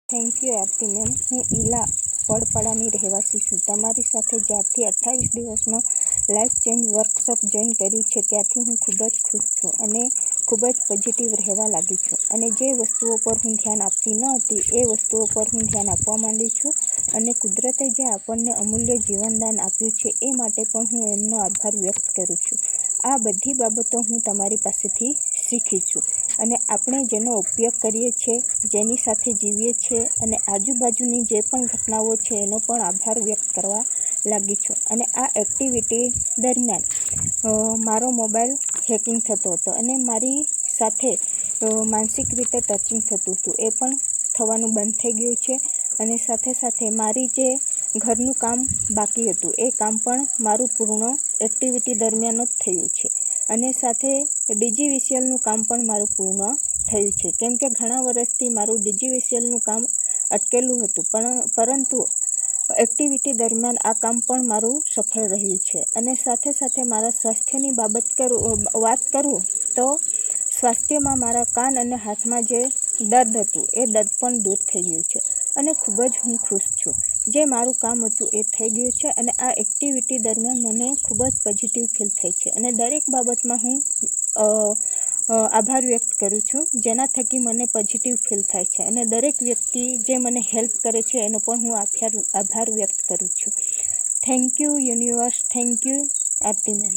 Thank you Aarti ma'am. હું ઈલા વડપાડાની રહેવાસી છું. તમારી સાથે જ્યારથી 28 દિવસનો લાઈફ ચેન્જ વર્કશોપ જોઈન કર્યું છે ત્યારથી હું ખૂબ જ ખુશ છું અને ખૂબ જ પોઝિટિવ રહેવા લાગી છું. અને જે વસ્તુઓ પર હું ધ્યાન આપતી ન હતી એ વસ્તુઓ પર હું ધ્યાન આપવા માંડી છું. અને કુદરતે જે આપણને અમૂલ્ય જીવનદાન આપ્યું છે એ માટે પણ હું એમનો આભાર વ્યક્ત કરું છું. આ બધી બાબતો હું તમારી પાસેથી શીખી છું. અને આપણે જેનો ઉપયોગ કરીએ છીએ, જેની સાથે જીવીએ છીએ અને આજુબાજુની જે પણ ઘટનાઓ છે એનો પણ આભાર વ્યક્ત કરવા લાગી છું. અને આ એક્ટિવિટી દરમિયાન મારો મોબાઈલ હેકિંગ થતો હતો અને મારી સાથે માનસિક રીતે ટચિંગ થતું હતું. એ પણ થવાનું બંધ થઈ ગયું છે. અને સાથે સાથે મારી જે ઘરનું કામ બાકી હતું એ કામ પણ મારું પૂર્ણ એક્ટિવિટી દરમિયાન જ થયું છે. અને સાથે ડીજીવીસીએલનું કામ પણ મારું પૂર્ણ થયું છે. કેમ કે ઘણા વર્ષથી મારું ડીજીવીસીએલનું કામ અટકેલું હતું, પરંતુ એક્ટિવિટી દરમિયાન આ કામ પણ મારું સફળ રહ્યું છે. અને સાથે સાથે મારા સ્વાસ્થ્યની વાત કરું તો સ્વાસ્થ્યમાં મારા કાન અને હાથમાં જે દર્દ હતું એ દર્દ પણ દૂર થઈ ગયું છે. અને ખૂબ જ હું ખુશ છું. જે મારું કામ હતું એ થઈ ગયું છે. અને આ એક્ટિવિટી દરમિયાન મને ખૂબ જ પોઝિટિવ ફીલ થઈ છે. અને દરેક બાબતમાં હું આભાર વ્યક્ત કરું છું, જેના થકી મને પોઝિટિવ ફીલ થાય છે. અને દરેક વ્યક્તિ જે મને હેલ્પ કરે છે એનો પણ હું આભાર વ્યક્ત કરું છું. Thank you universe. Thank you Aarti ma'am.